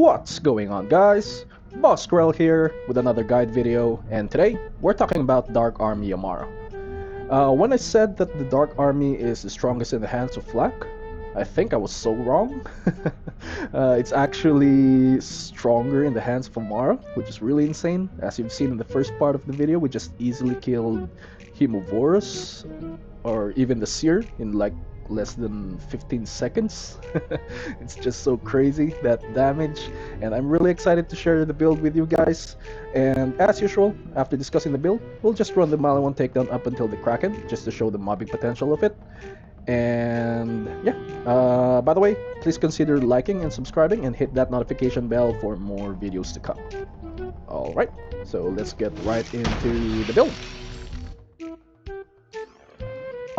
What's going on, guys? Boss Squirrel here with another guide video, and today we're talking about Dark Army Amara. When I said that the Dark Army is the strongest in the hands of Flak, I think I was so wrong. It's actually stronger in the hands of Amara, which is really insane. As you've seen in the first part of the video, we just easily killed Hemovorus, or even the Seer, in like less than 15 seconds. It's just so crazy, that damage, and I'm really excited to share the build with you guys. And as usual, after discussing the build, we'll just run the Maliwan takedown up until the Kraken, just to show the mobbing potential of it. And yeah, by the way, please consider liking and subscribing and hit that notification bell for more videos to come. Alright, so let's get right into the build.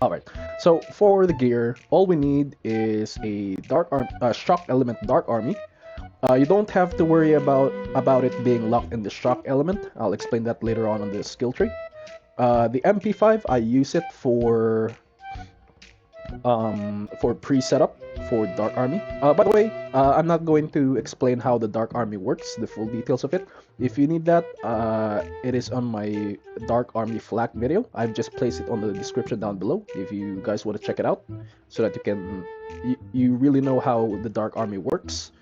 Alright, so for the gear, all we need is a shock element dark army. You don't have to worry about it being locked in the shock element. I'll explain that later on the skill tree. The MP5, I use it for pre-setup for Dark Army. By the way, I'm not going to explain how the Dark Army works, the full details of it. If you need that, it is on my Dark Army Flak video. I've just placed it on the description down below if you guys want to check it out, so that you really know how the Dark Army works.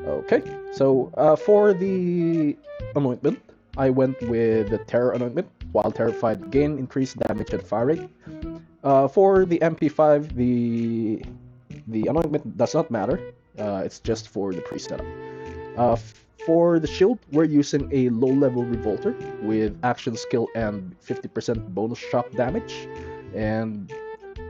Okay, so for the anointment, I went with the Terror anointment. While terrified, gain increased damage and fire rate. For the MP5, the anointment does not matter. It's just for the pre-setup. For the shield, we're using a low-level revolter with action skill and 50% bonus shock damage. And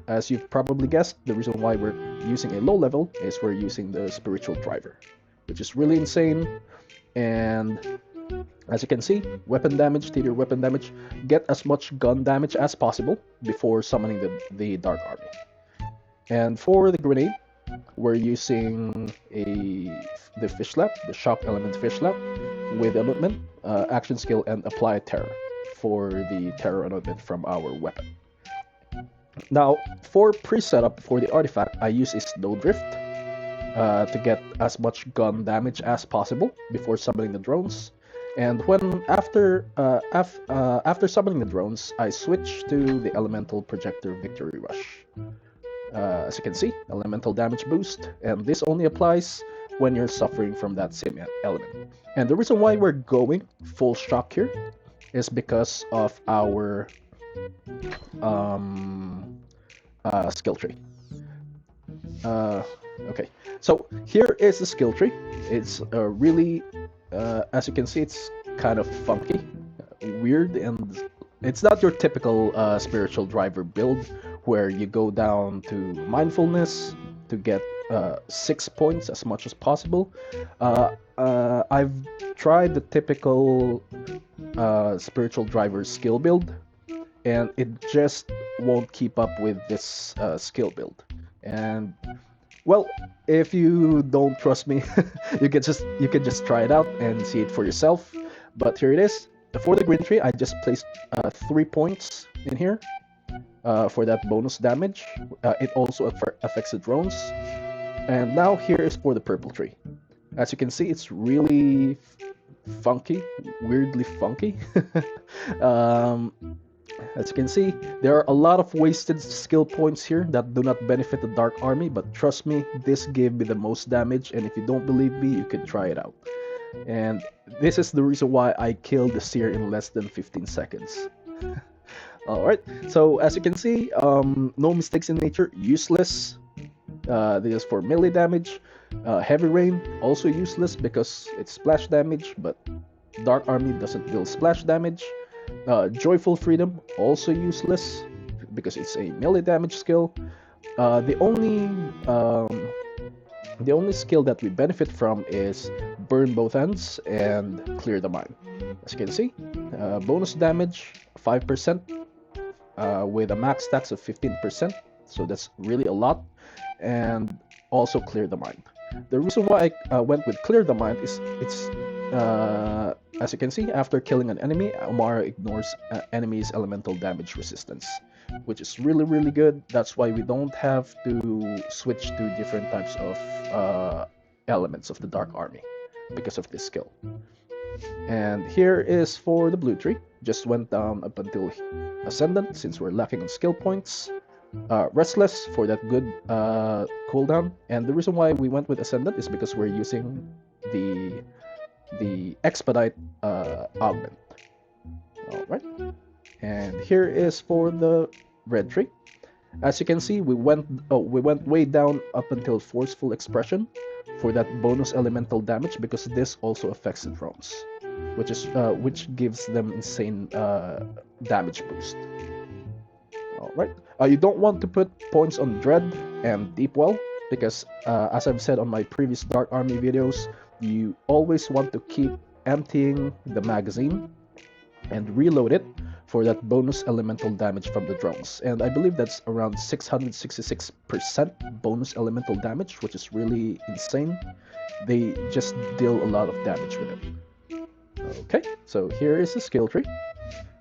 as you've probably guessed, the reason why we're using a low level is we're using the spiritual driver, which is really insane. And as you can see, weapon damage, tier weapon damage, get as much gun damage as possible before summoning the Dark Army. And for the grenade, we're using the fish lap, the shock element fish lap, with anointment, action skill, and apply terror for the terror anointment from our weapon. Now, for pre-setup for the artifact, I use a snowdrift to get as much gun damage as possible before summoning the drones. And after summoning the drones, I switch to the elemental projector victory rush. As you can see, elemental damage boost, and this only applies when you're suffering from that same element. And the reason why we're going full shock here is because of our skill tree. Okay, so here is the skill tree. It's really, as you can see, it's kind of funky, weird, and it's not your typical spiritual driver build where you go down to mindfulness to get 6 points as much as possible. I've tried the typical spiritual driver skill build, and it just won't keep up with this skill build. And well, if you don't trust me, you can just try it out and see it for yourself. But here it is. For the green tree, I just placed 3 points in here for that bonus damage. It also affects the drones. And now here is for the purple tree. As you can see, it's really funky, weirdly funky. As you can see, there are a lot of wasted skill points here that do not benefit the Dark Army, but trust me, this gave me the most damage, and if you don't believe me, you can try it out. And this is the reason why I killed the Seer in less than 15 seconds. Alright, so as you can see, no mistakes in nature, useless. This is for melee damage. Heavy Rain, also useless because it's splash damage, but Dark Army doesn't deal splash damage. Joyful Freedom, also useless because it's a melee damage skill. The only skill that we benefit from is Burn Both Ends and Clear the Mind. As you can see, bonus damage 5% with a max stats of 15%, so that's really a lot, and also Clear the Mind. The reason why I went with Clear the Mind is it's as you can see, after killing an enemy, Amara ignores enemy's elemental damage resistance, which is really, really good. That's why we don't have to switch to different types of elements of the Dark Army. because of this skill. And here is for the blue tree. Just went down up until Ascendant since we're lacking on skill points. Restless for that good cooldown. And the reason why we went with Ascendant is because we're using the Expedite augment. Alright. And here is for the red tree. As you can see, we went way down up until Forceful Expression for that bonus elemental damage, because this also affects the drones, which gives them insane damage boost. Alright. You don't want to put points on Dread and Deep Well, because as I've said on my previous Dark Army videos, you always want to keep emptying the magazine and reload it for that bonus elemental damage from the drones. And I believe that's around 666% bonus elemental damage, which is really insane. They just deal a lot of damage with it. Okay, so here is the skill tree.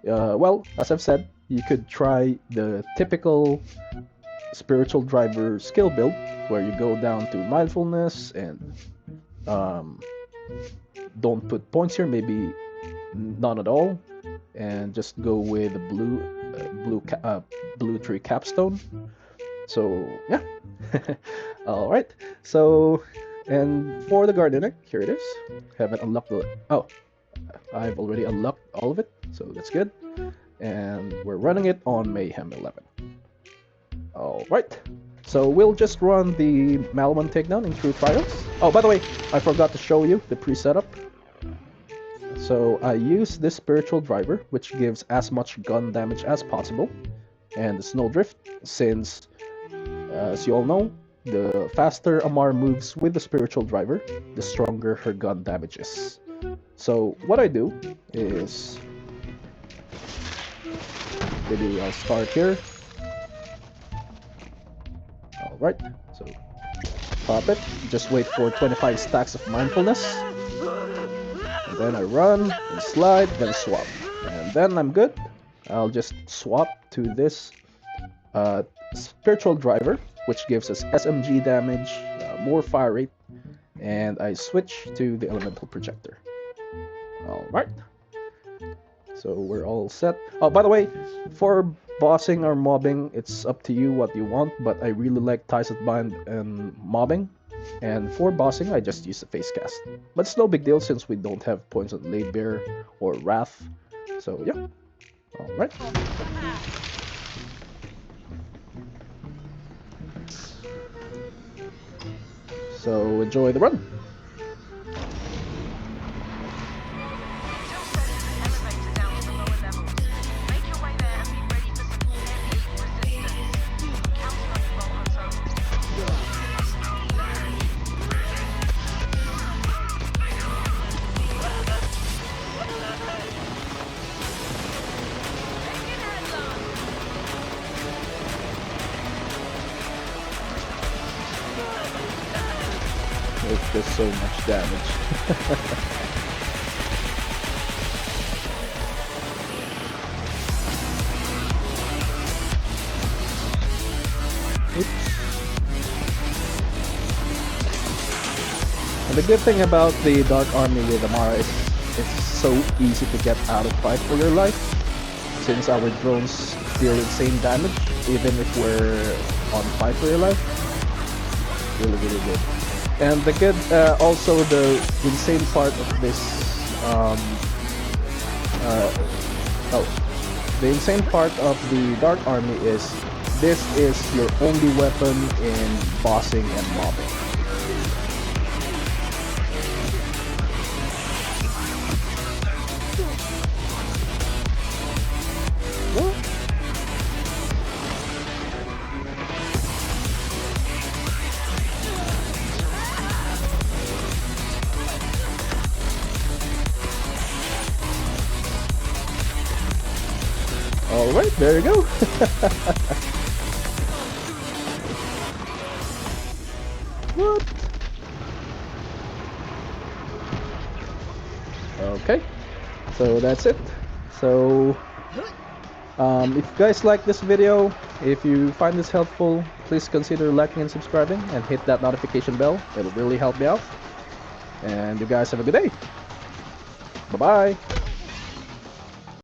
Well, as I've said, you could try the typical spiritual driver skill build, where you go down to mindfulness and don't put points here, maybe none at all, and just go with the blue tree capstone. So yeah. All right. So, and for the gardener, here it is. Haven't unlocked the. Oh, I've already unlocked all of it, so that's good. And we're running it on Mayhem 11. All right. So we'll just run the Malawan takedown in True Trials. Oh, by the way, I forgot to show you the pre-setup. So I use this spiritual driver, which gives as much gun damage as possible, and the snowdrift, since as you all know, the faster Amara moves with the spiritual driver, the stronger her gun damage is. So what I do is, maybe I'll start here. Alright, so pop it, just wait for 25 stacks of mindfulness. And then I run, and slide, then swap. And then I'm good. I'll just swap to this spiritual driver, which gives us SMG damage, more fire rate, and I switch to the elemental projector. Alright. So we're all set. Oh, by the way, for bossing or mobbing, it's up to you what you want, but I really like Ties Bind and mobbing. And for bossing, I just use the face cast. But it's no big deal since we don't have points on Laid Bear or Wrath. So yeah. Alright. So enjoy the run. It does so much damage. Oops. And the good thing about the Dark Army with Amara is it's so easy to get out of fight for your life, since our drones deal insane damage even if we're on fight for your life. Really, really good. And the good, also the insane part of this, the insane part of the Dark Army is this is your only weapon in bossing and mobbing. What? Alright, there you go. What? Okay, so that's it. So, if you guys like this video, if you find this helpful, please consider liking and subscribing and hit that notification bell. It'll really help me out. And you guys have a good day. Bye-bye.